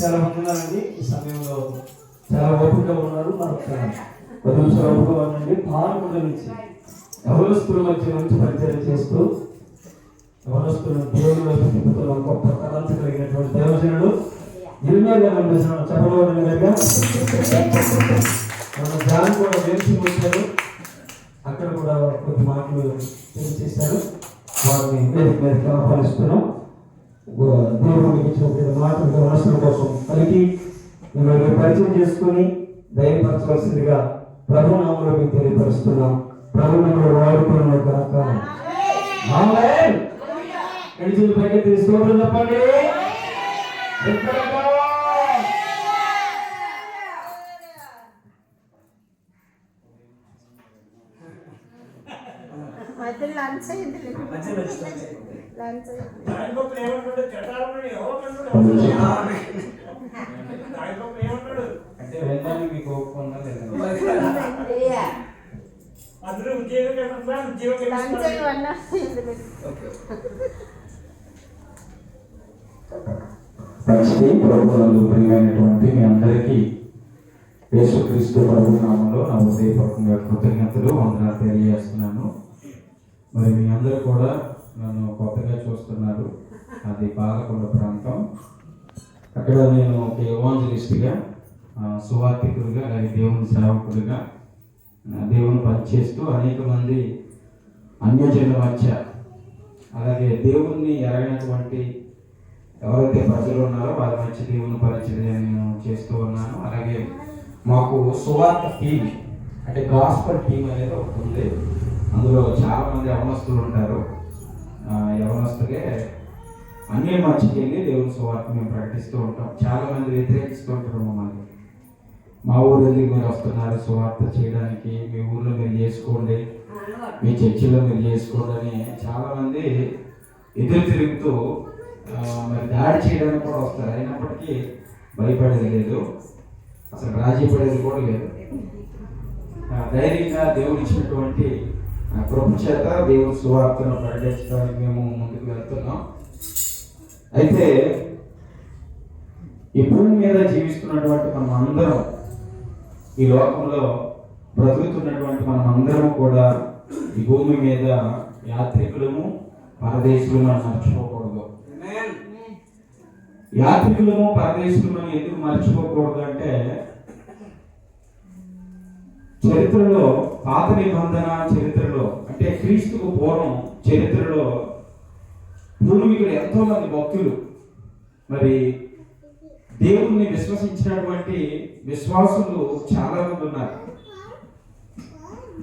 చాలా మంది ఉన్నారండి ఈ సమయంలో, చాలా ఓపికగా ఉన్నారు. మనకు 10 నిమిషాలు ఓపికగా ఉండండి. పాల్గొండ నుంచి యవనస్తుల మధ్య నుంచి పరిచయం చేస్తూ యవనస్తులను దేవుని వైపు తిప్పుతున్న గొప్ప తలంత కలిగినటువంటి దేవజనుడు ఇర్మియా గారు అనిపిస్తున్నాడు. చెప్పబోదని గారిగా మన జాన్ కూడా వేసి వచ్చారు. అక్కడ కూడా కొద్ది మాటలు తెలియచేశారు. వారిని వేదిక మీదకి ఆహ్వానిస్తున్నాం. దేవుడికి ఇచ్చిన మాటలు అవసరం కోసం కలిగి మిమ్మల్ని పరిచయం చేసుకుని ధైర్యపరచవలసిందిగా ప్రభు నామములో మీకు తెలియపరుస్తున్నాం. ప్రభు మిమ్మల్ని వాడుకున్న కాక ఆమేన్. ఎడిజిల్ పైకి స్తోత్రం చెప్పండి. అంటే వెళ్ళాలి మీకు ఒప్పుకున్నా అందరూ ఉద్యోగం ప్రభువునందు ప్రియమైనటువంటి మీ అందరికీ యేసుక్రీస్తు ప్రభు నామంలో నా హృదయపూర్వకంగా కృతజ్ఞతలు వందనాలు తెలియజేస్తున్నాను. మరి మీ అందరూ కూడా నన్ను కొత్తగా చూస్తున్నారు. అది పాలకొండ ప్రాంతం. అక్కడ నేను ఒక ఎవాంజలిస్ట్గా, సువార్థికుడిగా, అలాగే దేవుని సేవకుడిగా దేవుని పనిచేస్తూ అనేక మంది అన్యజనుల మధ్య, అలాగే దేవుణ్ణి ఎరగినటువంటి ఎవరైతే ప్రజలు ఉన్నారో వారి మధ్య దేవుని పరిచర్య నేను చేస్తూ ఉన్నాను. అలాగే మాకు సువార్త టీం, అంటే గాస్పల్ టీం అనేది ఒకటి ఉంది. అందులో చాలామంది యవనస్తులు ఉంటారు. యవనస్తులే అన్ని మధ్యకి వెళ్ళి దేవుని సువార్త మేము ప్రకటిస్తూ ఉంటాం. చాలామంది వ్యతిరేకిస్తూ ఉంటారు మమ్మల్ని. మా ఊరు వెళ్ళి మీరు వస్తున్నారు సువార్త చేయడానికి, మీ ఊర్లో మీరు చేసుకోండి, మీ చర్చిలో మీరు చేసుకోండి అని చాలామంది ఎదురు తిరుగుతూ మరి దాడి చేయడానికి కూడా వస్తారు. అయినప్పటికీ భయపడేది లేదు, అసలు రాజీ పడేది కూడా లేదు. ధైర్యంగా దేవుడు ఇచ్చినటువంటి కృప చేత దేవుని సువార్తను ప్రకటించడానికి మేము ముందుకు వెళ్తున్నాం. అయితే ఈ భూమి మీద జీవిస్తున్నటువంటి మనం అందరం, ఈ లోకంలో బ్రతుకుతున్నటువంటి మనం అందరం కూడా ఈ భూమి మీద యాత్రికులము, పరదేశులము అని మర్చిపోకూడదు. యాత్రికులము, పరదేశులము ఎందుకు మర్చిపోకూడదు అంటే, చరిత్రలో, పాత నిబంధన చరిత్రలో, అంటే క్రీస్తుకు పూర్వం చరిత్రలో పూర్వీకులు ఎంతో మంది భక్తులు, మరి దేవుణ్ణి విశ్వసించినటువంటి విశ్వాసులు చాలా మంది ఉన్నారు.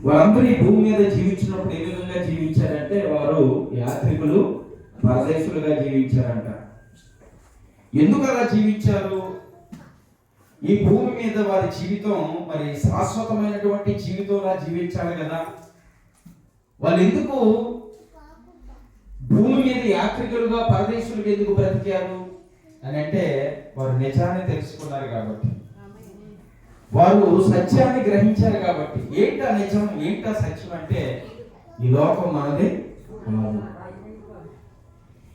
వారందరూ ఈ భూమి మీద జీవించినప్పుడు ఏ విధంగా జీవించారంటే, వారు యాత్రికులు, పరదేశులుగా జీవించారంట. ఎందుకు అలా జీవించారు? ఈ భూమి మీద వారి జీవితం మరి శాశ్వతమైనటువంటి జీవితంలా జీవించాలి కదా. వాళ్ళు ఎందుకు భూమి మీద యాత్రికులుగా, పరదేశులుగా ఎందుకు బ్రతికారు అని అంటే, వారు నిజాన్ని తెలుసుకున్నారు కాబట్టి, వారు సత్యాన్ని గ్రహించారు కాబట్టి. ఏంటా నిజం, ఏంటా సత్యం అంటే, ఈ లోకం మనది కాదు,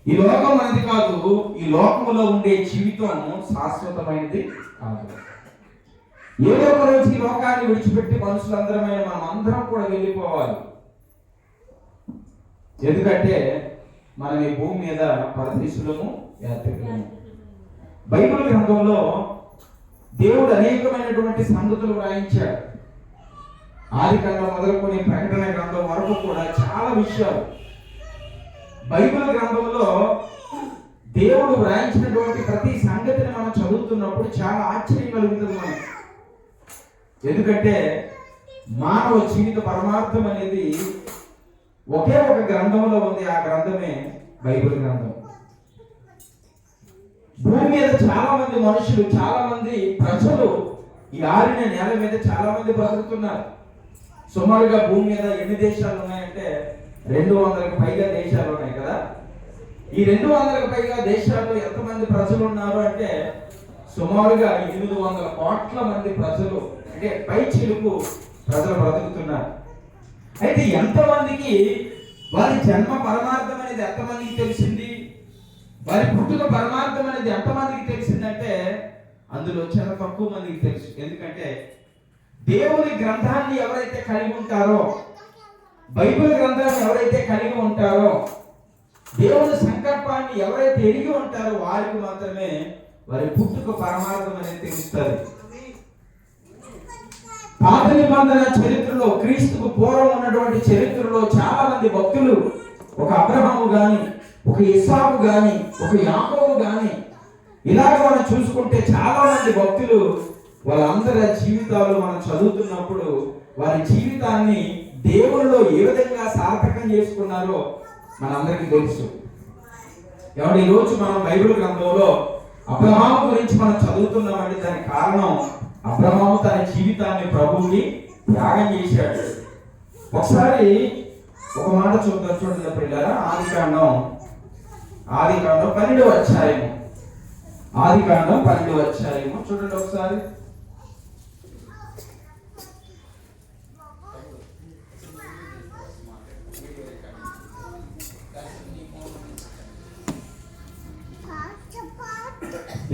ఈ లోకం మనది కాదు, ఈ లోకంలో ఉండే జీవితం శాశ్వతమైనది కాదు. ఏదో ఒక రోజు ఈ లోకాన్ని విడిచిపెట్టి మనుషులందరమైన మనం అందరం కూడా వెళ్ళిపోవాలి. ఎందుకంటే మనం ఈ భూమి మీద పరదేశులము, యాత్రికులము. బైబిల్ గ్రంథంలో దేవుడు అనేకమైనటువంటి సంగతులు వ్రాయించాడు. ఆది గ్రంథం మొదలుకొని ప్రకటన గ్రంథం వరకు కూడా చాలా విషయాలు బైబిల్ గ్రంథంలో దేవుడు వ్రాయించినటువంటి ప్రతి సంగతిని మనం చదువుతున్నప్పుడు చాలా ఆశ్చర్యం కలుగుతుంది మనకి. ఎందుకంటే మానవ జీవిత పరమార్థం అనేది ఒకే ఒక గ్రంథంలో ఉంది. ఆ గ్రంథమే బైబిల్ గ్రంథం. భూమి మీద చాలా మంది మనుషులు, చాలా మంది ప్రజలు ఈ ఆరిన నేల మీద చాలా మంది బ్రతుకుతున్నారు. సుమారుగా భూమి మీద ఎన్ని దేశాలు ఉన్నాయంటే 200కు పైగా దేశాలు ఉన్నాయి కదా. ఈ 200కు పైగా దేశాలు ఎంతమంది ప్రజలు ఉన్నారు అంటే సుమారుగా 800 కోట్ల మంది ప్రజలు, అంటే పై చిలుపు ప్రజలు బ్రతుకుతున్నారు. అయితే ఎంతమందికి వారి జన్మ పరమార్థం అనేది ఎంతమందికి తెలిసింది, వారి పుట్టుక పరమార్థం అనేది ఎంతమందికి తెలిసిందంటే అందులో చాలా తక్కువ మందికి తెలుసు. ఎందుకంటే దేవుని గ్రంథాన్ని ఎవరైతే కలిగి ఉంటారో, బైబిల్ గ్రంథాన్ని ఎవరైతే కలిగి ఉంటారో, దేవుని సంకల్పాన్ని ఎవరైతే ఎరిగి ఉంటారో వారికి మాత్రమే వారి పుట్టుక పరమార్థం అనేది తెలుస్తుంది. పాత నిబంధన చరిత్రలో, క్రీస్తుకు పూర్వం ఉన్నటువంటి చరిత్రలో చాలా మంది భక్తులు, ఒక అబ్రహాము గాని, ఒక ఇస్సాకు గాని, ఒక యాకోబు గాని, ఇలాగ మనం చూసుకుంటే చాలా మంది భక్తులు వాళ్ళందరి జీవితాలు మనం చదువుతున్నప్పుడు వారి జీవితాన్ని దేవునిలో ఏ విధంగా సార్థకం చేసుకున్నారో మనందరికీ తెలుసు. ఏమంటే ఈరోజు మనం బైబిల్ గ్రంథంలో అబ్రహాము గురించి మనం చదువుతున్నామంటే దానికి కారణం అబ్రహాము తన జీవితాన్ని ప్రభువుకి త్యాగం చేశాడు. ఒకసారి ఒక మాట చూద్దాం, చూడండి పిల్లరా. ఆదికాండం 12వ అధ్యాయము, ఆదికాండం 12వ అధ్యాయము చూడండి ఒకసారి.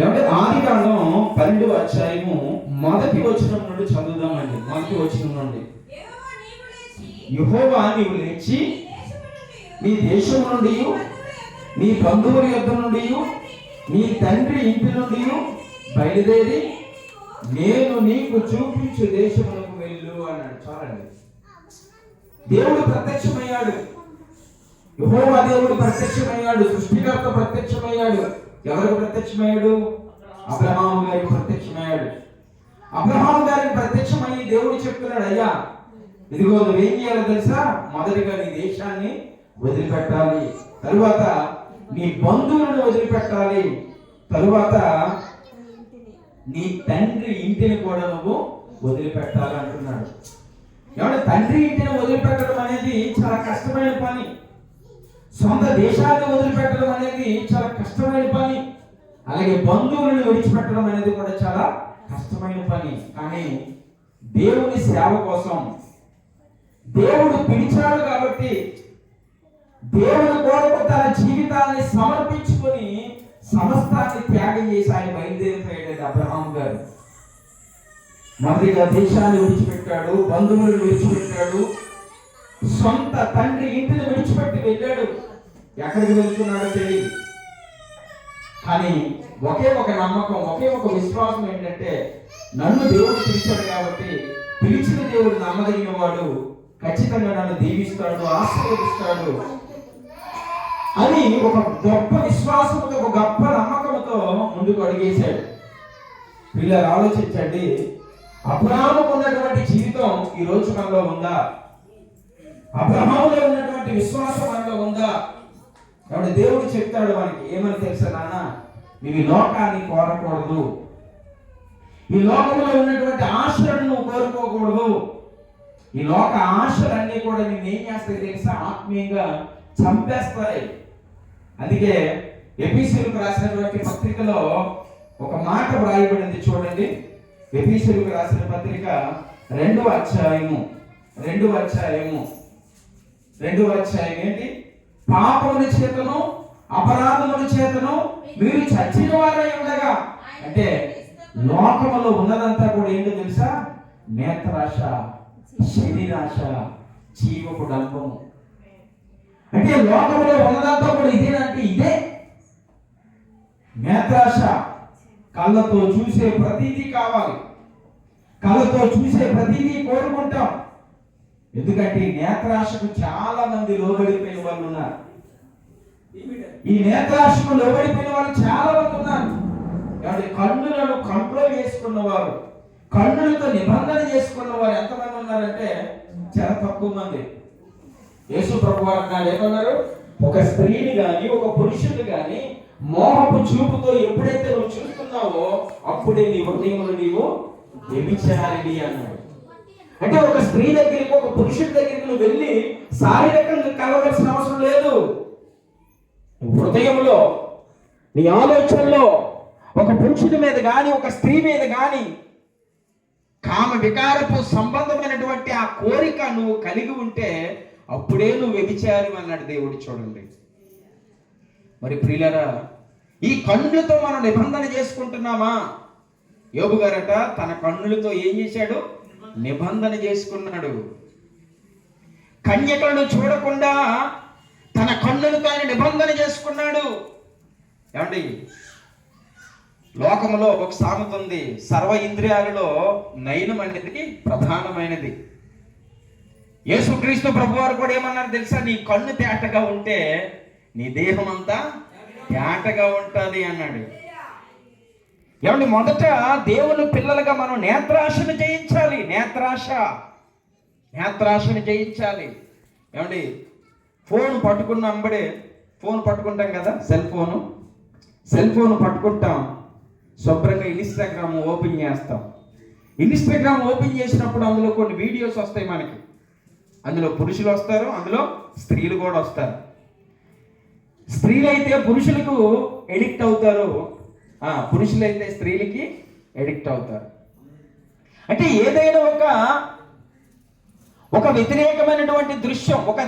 ఏమంటే ఆదికాండం 12వ అధ్యాయము మొదటి వచనం నుండి చదువుదామండి. మొదటి వచనం నుండి, యెహోవా నీవు లేచి నీ దేశం నుండి, నీ బంధువుల యొద్ద నుండి, నీ తండ్రి ఇంటి నుండి బయలుదేరి నేను నీకు చూపించు దేశములకు వెళ్ళు అన్నాడు. చాలండి. దేవుడు ప్రత్యక్షమయ్యాడు, యెహోవా దేవుడు ప్రత్యక్షమయ్యాడు, సృష్టికర్త ప్రత్యక్షమయ్యాడు. ఎవరికి ప్రత్యక్షమయ్యాడు? అబ్రహాము గారికి ప్రత్యక్షమయ్యాడు. అబ్రహాము గారికి ప్రత్యక్షమయ్యి దేవుడు చెప్తున్నాడు, అయ్యా ఇదిగో నువ్వేం చేయాలో తెలుసా, మొదటిగా నీ దేశాన్ని వదిలిపెట్టాలి, తరువాత నీ బంధువులను వదిలిపెట్టాలి, తరువాత నీ తండ్రి ఇంటిని కూడా నువ్వు వదిలిపెట్టాలి అంటున్నాడు. ఏమంటే తండ్రి ఇంటిని వదిలిపెట్టడం అనేది చాలా కష్టమైన పని. సొంత దేశాన్ని వదిలిపెట్టడం అనేది చాలా కష్టమైన పని. అలాగే బంధువులను విడిచిపెట్టడం అనేది కూడా చాలా కష్టమైన పని. కానీ దేవుని సేవ కోసం దేవుడు పిలిచాడు కాబట్టి దేవుని కొరకు తన జీవితాన్ని సమర్పించుకొని సమస్తాన్ని త్యాగం చేసి ఆయన బయలుదేరిపోయాడు అబ్రహాము గారు. మొదటిగా దేశాన్ని విడిచిపెట్టాడు, బంధువులను విడిచిపెట్టాడు, సొంత తండ్రి ఇంటిని విడిచిపెట్టి వెళ్ళాడు. ఎక్కడికి వెళ్తున్నాడో తెలియదు. కానీ ఒకే ఒక నమ్మకం, ఒకే ఒక విశ్వాసం ఏంటంటే, నన్ను దేవుడు పిలిచాడు కాబట్టి పిలిచిన దేవుడు నమ్మదగిన వాడు, ఖచ్చితంగా నన్ను దీవిస్తాడు, ఆశీర్వదిస్తాడు అని ఒక గొప్ప విశ్వాసంతో, ఒక గొప్ప నమ్మకంతో ముందుకు అడిగేశాడు. పిల్లలు ఆలోచించండి, అబ్రహాముకు ఉన్నటువంటి జీవితం ఈ రోజు మనలో ఉందా? అబ్రహాములో ఉన్నటువంటి విశ్వాసం మనలో ఉందా? కాబట్టి దేవుడు చెప్తాడు మనకి, ఏమని తెలుసా నాన్న, నీవు లోకాన్ని కోరకూడదు, ఈ లోకంలో ఉన్నటువంటి ఆశలను నువ్వు కోరుకోకూడదు. ఈ లోక ఆశలన్నీ కూడా నేను ఏం చేస్తాయి తెలుసా, ఆత్మీయంగా చంపేస్తాయి. అందుకే ఎఫెసీయులకు రాసినటువంటి పత్రికలో ఒక మాట వ్రాయబడింది చూడండి. ఎఫెసీయులకు రాసిన పత్రిక 2వ అధ్యాయము ఏంటి? పాపముల చేతను అపరాధముల చేతను మీరు చచ్చిన వారై ఉండగా, అంటే లోకములో ఉన్నదంతా కూడా ఏంటో తెలుసా, నేత్రాశ, శరీరాశ, జీవపు డంబము. అంటే లోకంలో ఉన్నదంతా కూడా ఇదేనంటే ఇదే నేత్రాశ. కళ్ళతో చూసే ప్రతిదీ కావాలి, కళ్ళతో చూసే ప్రతిదీ కోరుకుంటాం. ఎందుకంటే నేత్రాశకు చాలా మంది లోబడిపోయిన వాళ్ళు ఉన్నారు. ఈ నేత్రాశకు లోబడిపోయిన వాళ్ళు చాలా మంది ఉన్నారు. కాబట్టి కన్నులను కంట్రోల్ చేసుకున్నవారు, కన్నులతో నిబంధన చేసుకున్న వారు ఎంతమంది ఉన్నారంటే చాలా తక్కువ మంది. యేసు ప్రభు వారు అన్నారు, ఏమన్నారు, ఒక స్త్రీని గాని ఒక పురుషుని గాని మోహపు చూపుతో ఎప్పుడైతే నువ్వు చూస్తున్నావో అప్పుడే నీ హృదయంలో నీవు వ్యభిచారిణి అన్నాడు. అంటే ఒక స్త్రీ దగ్గరికి, ఒక పురుషుడి దగ్గరికి నువ్వు వెళ్ళి శారీరకంగా కలవాల్సిన అవసరం లేదు. హృదయంలో, నీ ఆలోచనలో ఒక పురుషుడి మీద కానీ ఒక స్త్రీ మీద కానీ కామ వికారపు సంబంధమైనటువంటి ఆ కోరిక నువ్వు కలిగి ఉంటే అప్పుడే నువ్వు వ్యభిచారి అన్నాడు దేవుడు. చూడండి మరి ప్రియులారా, ఈ కన్నులతో మనం నిబంధన చేసుకుంటున్నామా? యోబు గారట తన కన్నులతో ఏం చేశాడు? నిబంధన చేసుకున్నాడు. కన్యకలను చూడకుండా తన కన్నులతో ఆయన నిబంధన చేసుకున్నాడు. ఏమండి, లోకంలో ఒక సామెత ఉంది, సర్వ ఇంద్రియాలలో నయనం అనేది ప్రధానమైనది. యేసుక్రీస్తు ప్రభువారు కూడా ఏమన్నారు తెలుసా? నీ కన్ను తేటగా ఉంటే నీ దేహం అంతా తేటగా ఉంటుంది అన్నాడు. ఏమండి, మొదట దేవుని పిల్లలుగా మనం నేత్రాశను జయించాలి. నేత్రాశను జయించాలి. ఏమండి, ఫోన్ పట్టుకున్న అంబడే ఫోన్ పట్టుకుంటాం కదా, సెల్ ఫోన్ పట్టుకుంటాం, శుభ్రంగా ఇన్స్టాగ్రామ్ ఓపెన్ చేస్తాం. ఇన్స్టాగ్రామ్ ఓపెన్ చేసినప్పుడు అందులో కొన్ని వీడియోస్ వస్తాయి మనకి. అందులో పురుషులు వస్తారు, అందులో స్త్రీలు కూడా వస్తారు. స్త్రీలైతే పురుషులకు ఎడిక్ట్ అవుతారు, పురుషులైతే స్త్రీలకి ఎడిక్ట్ అవుతారు. అంటే ఏదైనా ఒక వ్యతిరేకమైనటువంటి దృశ్యం, ఒక